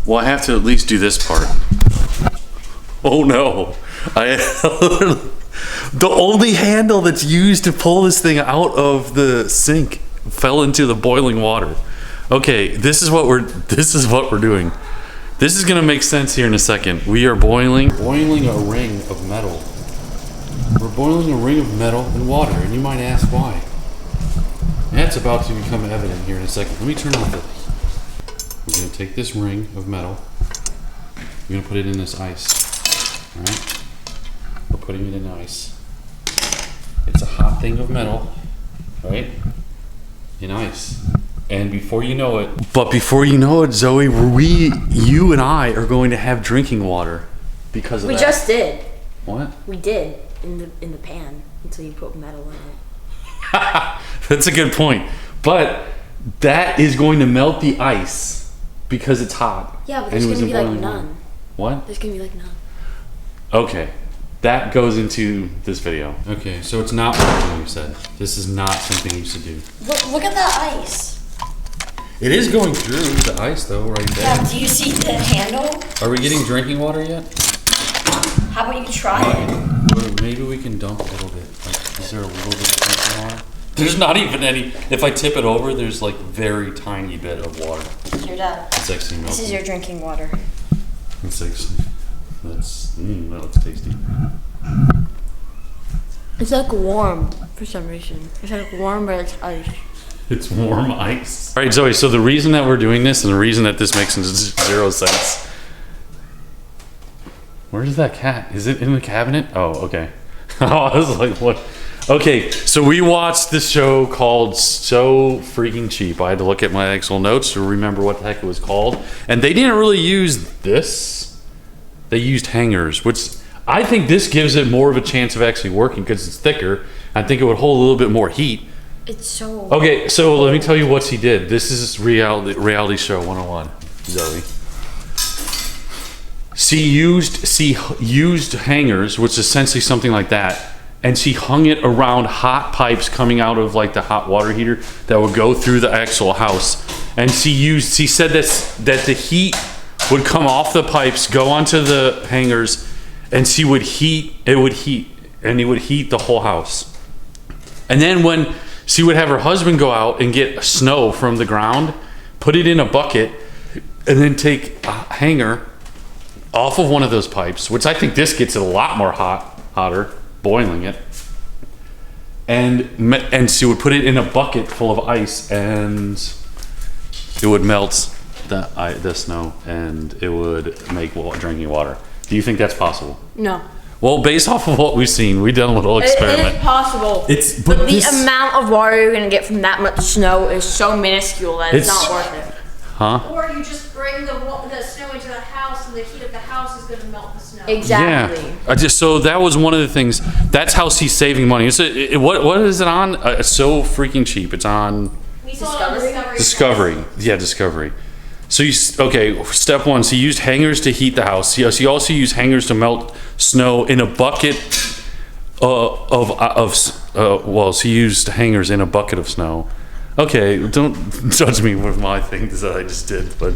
Well, I have to at least do this part. Oh no. The only handle that's used to pull this thing out of the sink fell into the boiling water. Okay, this is what we're doing. This is gonna make sense here in a second. We are boiling a ring of metal. We're boiling a ring of metal in water, and you might ask why. That's about to become evident here in a second. Let me turn off the light. We're gonna take this ring of metal. We're gonna put it in this ice. All right? We're putting it in ice. It's a hot thing of metal, right? In ice. And before you know it, Zoe, you and I are going to have drinking water because of that. We just did. What? We did in the pan until you put metal in it. That's a good point. But that is going to melt the ice because it's hot. Yeah, but there's going to be like none. What? There's going to be like none. Okay. That goes into this video. Okay, so it's not what you said. This is not something you should do. Look at that ice. It is going through the ice though, right there. Yeah, do you see the handle? Are we getting drinking water yet? How about you try it? Maybe we can dump a little bit. Like, is there a little bit of drinking water? There's not even any. If I tip it over, there's like very tiny bit of water. Here, Dad. It's actually melting. This is your drinking water. It's actually, that looks tasty. It's like warm for some reason. It's like warm, but it's ice. It's warm ice. All right, Zoe, so the reason that we're doing this and the reason that this makes zero sense. Where's that cat? Is it in the cabinet? Oh, okay. I was like, what? Okay, so we watched this show called So Freaking Cheap. I had to look at my actual notes to remember what the heck it was called. And they didn't really use this. They used hangers, which I think this gives it more of a chance of actually working because it's thicker. I think it would hold a little bit more heat. It's so... Okay, so let me tell you what he did. This is reality show 101, Zoe. She used hangers, which is essentially something like that, and she hung it around hot pipes coming out of like the hot water heater that would go through the actual house. And she said that the heat would come off the pipes, go onto the hangers, and it would heat the whole house. And then when she would have her husband go out and get snow from the ground, put it in a bucket, and then take a hanger off of one of those pipes, which I think this gets it a lot more hotter, boiling it. And she would put it in a bucket full of ice, and it would melt the snow, and it would make drinking water. Do you think that's possible? No. Well, based off of what we've seen, we've done a little experiment. It is possible. But the amount of water you're going to get from that much snow is so minuscule that it's not worth it. Huh? Or you just bring the snow into the house, and the heat of the house is going to melt the snow. Exactly. Yeah. So that was one of the things. That's how she's saving money. What is it on? It's So Freaking Cheap. It's on... We saw it on Discovery. Yeah, Discovery. So step one, she used hangers to heat the house. She also used hangers to melt snow in a bucket she used hangers in a bucket of snow. Okay, don't judge me with my things that I just did, but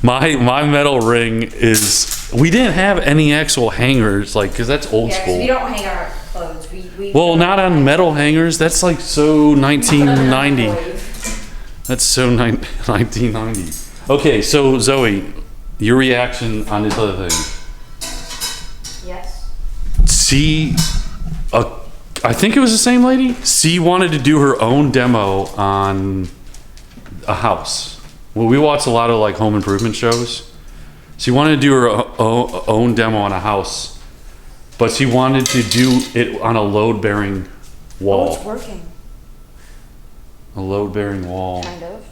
my metal ring is, we didn't have any actual hangers, like, because that's old school. We don't hang our clothes. Well, not on metal hangers. That's like so 1990. That's so 1990. Okay, so Zoe, your reaction on this other thing. Yes. I think it was the same lady. She wanted to do her own demo on a house. Well, we watch a lot of like home improvement shows. She wanted to do her own demo on a house, but she wanted to do it on a load-bearing wall. Oh, it's working. A load-bearing wall. Kind of.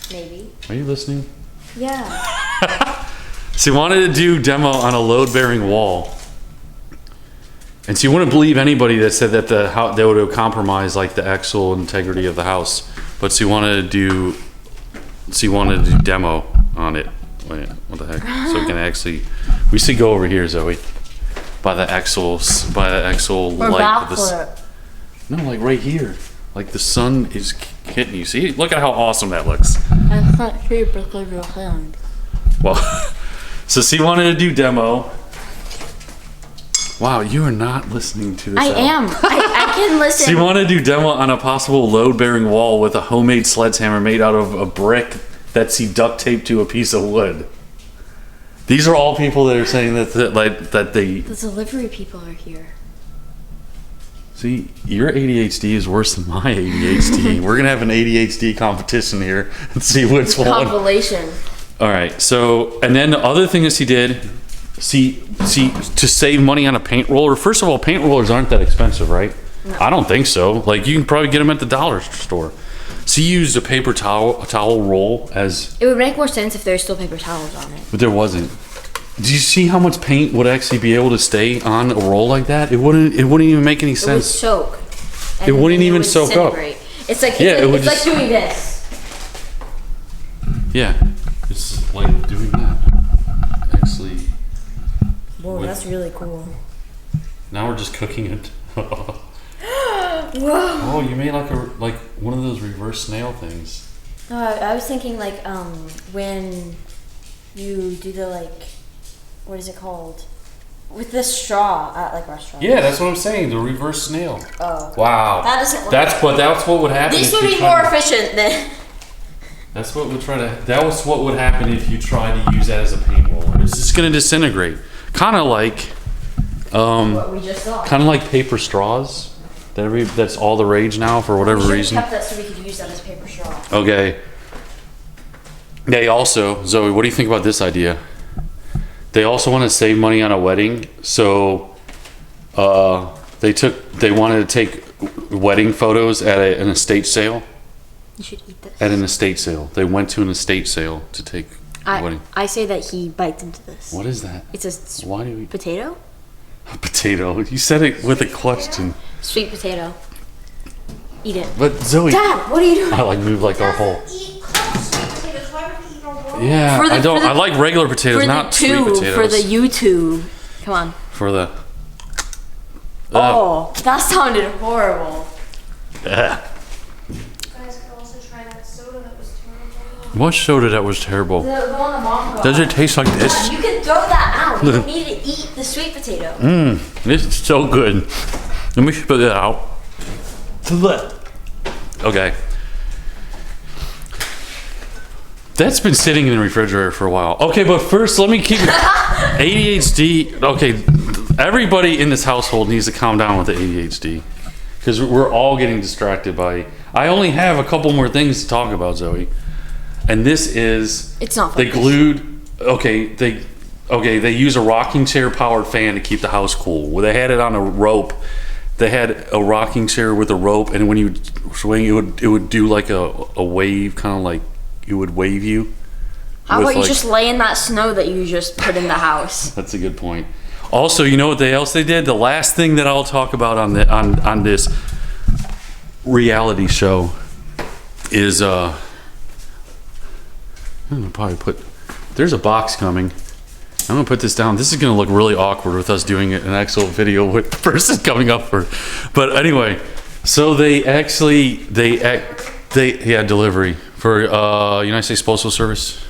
Maybe. Are you listening? Yeah. She wanted to do demo on a load-bearing wall, and she wouldn't believe anybody that said that they would have compromised like the actual integrity of the house. But she wanted to do demo on it. Wait, what the heck? So we can actually, we should go over here, Zoe, by the actual light of this. No, like right here. Like the sun is hitting you. See, look at how awesome that looks. I can't see because your hand. Well, So she wanted to do demo. Wow, you are not listening to this. I am. I can listen. She wanted to do demo on a possible load-bearing wall with a homemade sledgehammer made out of a brick that she duct taped to a piece of wood. These are all people that are saying that they. The delivery people are here. See, your ADHD is worse than my ADHD. We're gonna have an ADHD competition here and see which one. Compilation. All right. So, and then the other thing that she did, see, to save money on a paint roller. First of all, paint rollers aren't that expensive, right? No. I don't think so. Like you can probably get them at the dollar store. She used a paper towel roll as. It would make more sense if there's still paper towels on it. But there wasn't. Do you see how much paint would actually be able to stay on a roll like that? It wouldn't even make any sense. It would soak. It wouldn't even soak up. It's like it's like doing this. Yeah, it's like doing that. Actually. Whoa, that's really cool. Now we're just cooking it. Whoa. Oh, you made like one of those reverse snail things. No, I was thinking like when you do the what is it called? With the straw at like restaurants. Yeah, that's what I'm saying. The reverse snail. Oh. Wow. That doesn't work. That's what would happen. These would be more efficient than. That was what would happen if you tried to use that as a paint roller. It's just gonna disintegrate. Kind of like. What we just saw. Kind of like paper straws. That's all the rage now for whatever reason. We kept that so we could use that as paper straw. Okay. They also, Zoe, what do you think about this idea? They also want to save money on a wedding, so they wanted to take wedding photos at an estate sale. You should eat this. At an estate sale, they went to an estate sale to take a wedding. I say that he bites into this. What is that? It's a Why do we potato. A potato. You said it with a question. Sweet potato. Eat it. But Zoe, Dad, what are you doing? I move like our whole. Eat cooked sweet potatoes. Why would he eat a roll? Yeah, I like regular potatoes, not sweet potatoes. For the YouTube. Come on. For the. Oh, that sounded horrible. You guys could also try that soda that was terrible. What soda that was terrible? The one that Mom got. Does it taste like this? You can throw that out. You don't need to eat the sweet potato. This is so good. Let me spit it out. Okay. That's been sitting in the refrigerator for a while. Okay, but first let me keep ADHD. Okay, everybody in this household needs to calm down with the ADHD because we're all getting distracted by. I only have a couple more things to talk about, Zoe, and this is. It's not. They glued. They use a rocking chair powered fan to keep the house cool. Well, they had it on a rope. They had a rocking chair with a rope, and when you swing, it would do like a wave, kind of like it would wave you. How about you just lay in that snow that you just put in the house? That's a good point. Also, you know what else they did? The last thing that I'll talk about on this reality show is I'm gonna probably put. There's a box coming. I'm gonna put this down. This is gonna look really awkward with us doing an actual video with the person coming up for. But anyway, so they delivery for United States Postal Service.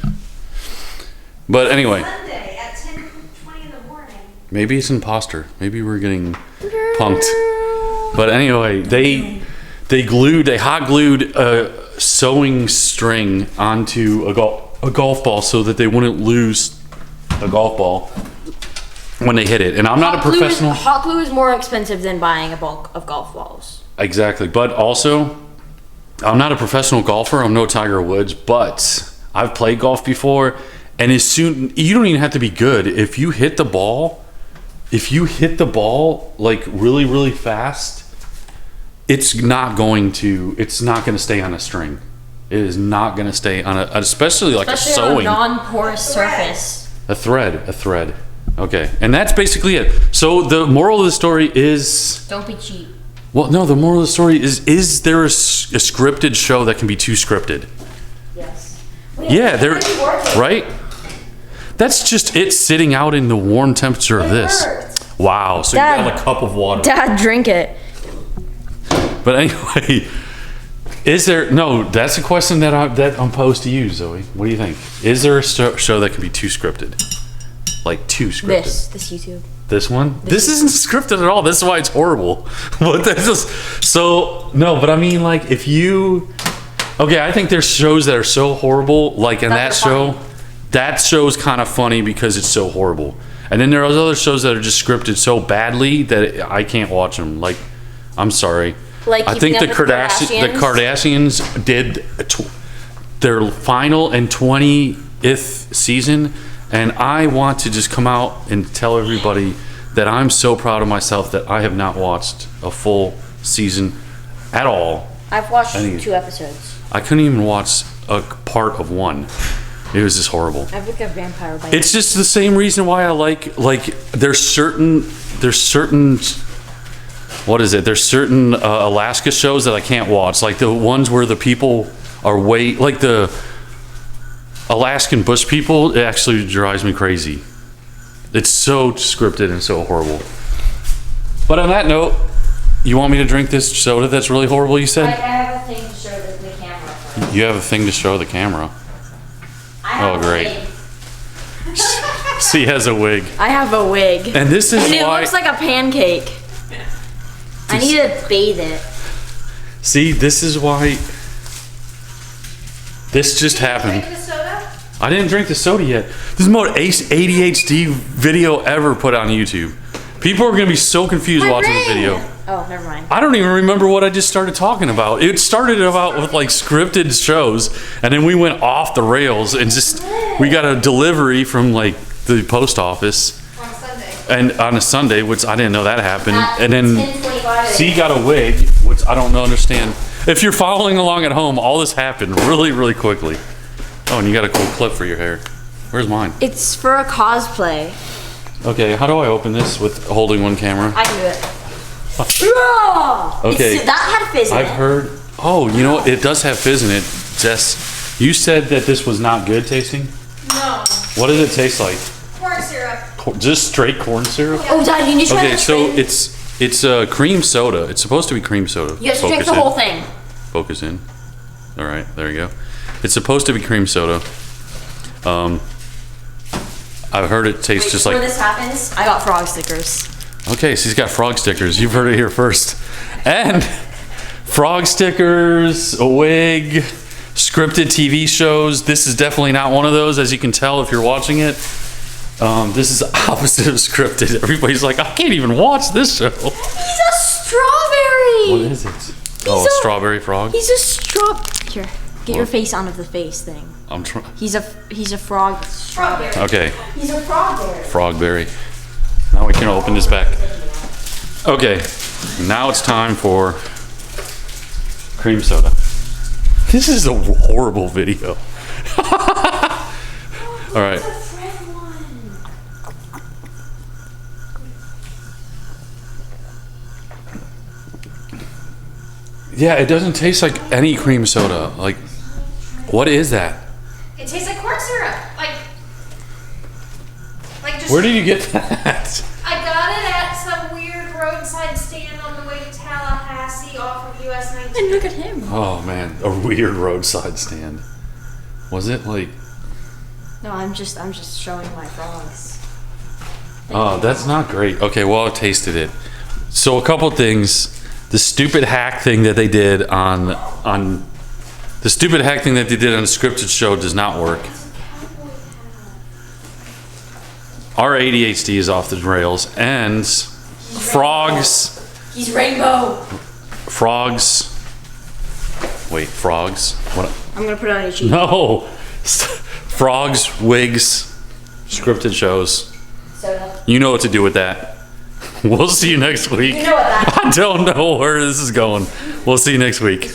But anyway, Monday at 10:20 in the morning. maybe it's imposter. Maybe we're getting punked. But anyway, they hot glued a sewing string onto a golf ball so that they wouldn't lose a golf ball when they hit it. And I'm not a professional. Hot glue is more expensive than buying a bulk of golf balls. Exactly. But also, I'm not a professional golfer. I'm no Tiger Woods, but I've played golf before. And you don't even have to be good. If you hit the ball like really, really fast, it's not going to stay on a string. It is not going to stay on especially a sewing. On a non-porous surface. A thread. Okay, and that's basically it. So the moral of the story is... Don't be cheap. Well, no, the moral of the story is there a scripted show that can be too scripted? Yes. Yeah, right? That's just it sitting out in the warm temperature of this. Hurts. Wow, so Dad, you got a cup of water. Dad, drink it. But anyway... that's a question that I'm posed to you, Zoe. What do you think? Is there a show that can be too scripted? like too scripted. This YouTube. This one? This isn't scripted at all. This is why it's horrible. But that's just so no. But I mean, like, if you okay, I think there's shows that are so horrible. Like in that show, that show's kind of funny because it's so horrible. And then there are other shows that are just scripted so badly that I can't watch them. Like, I'm sorry. Like I think the Kardashians did their final and 20th season, and I want to just come out and tell everybody that I'm so proud of myself that I have not watched a full season at all. I've watched 2 episodes. I couldn't even watch a part of one. It was just horrible. I have like a vampire bite. It's just the same reason why I like there's certain what is it? There's certain Alaska shows that I can't watch, like the ones where the people are like the Alaskan bush people. It actually drives me crazy. It's so scripted and so horrible. But on that note, you want me to drink this soda that's really horrible, you said? I have a thing to show the camera. You have a thing to show the camera. Oh, great. She has a wig. I have a wig. And this is it looks like a pancake. I need to bathe it. See, this is why this just happened. Drink the soda? I didn't drink the soda yet. This is the most ADHD video ever put on YouTube. People are going to be so confused watching the video. Oh, never mind. I don't even remember what I just started talking about. It started about with like scripted shows, and then we went off the rails and just we got a delivery from like the post office On Sunday. and on a Sunday, which I didn't know that happened. At And then 10:25. C got a wig, which I don't understand. If you're following along at home, all this happened really, really quickly. Oh, and you got a cool clip for your hair. Where's mine? It's for a cosplay. Okay, how do I open this with holding one camera? I can do it. Okay. That had fizz in I've it. heard. Oh, you know what? It does have fizz in it. Jess, you said that this was not good tasting. No. What does it taste like? Corn syrup. Just straight corn syrup? Oh, Dad, you need to try Okay, this so thing. it's cream soda. It's supposed to be cream soda. You have to drink Focus the whole in. thing. Focus in. All right, there you go. It's supposed to be cream soda. I've heard it tastes just Before like. this happens, I got frog stickers. Okay, so he's got frog stickers. You've heard it here first. And frog stickers, a wig, scripted TV shows. This is definitely not one of those, as you can tell if you're watching it. This is the opposite of scripted. Everybody's like, I can't even watch this show. He's a strawberry. What is it? Oh, a strawberry frog? He's a Here, get your face onto the face thing. I'm trying. He's a frog. Strawberry. Okay, He's a frogberry. frogberry. Now we can open this back. Okay, now it's time for cream soda. This is a horrible video. All right. Yeah, it doesn't taste like any cream soda. Like, what is that? It tastes like corn syrup. Like just. Where did you get that? I got it at some weird roadside stand on the way to Tallahassee off of US 19. And look at him. Oh man, a weird roadside stand. Was it like? No, I'm just showing my frogs. Oh, that's not great. Okay, well, I tasted it. So a couple things. The stupid hack thing that they did on the stupid hack thing that they did on a scripted show does not work. Our ADHD is off the rails, and frogs. He's rainbow. Frogs. Wait, frogs. What? I'm gonna put it on your cheek. No. Frogs, wigs, scripted shows. Soda. You know what to do with that. We'll see you next week. You know what that. I don't know where this is going. We'll see you next week.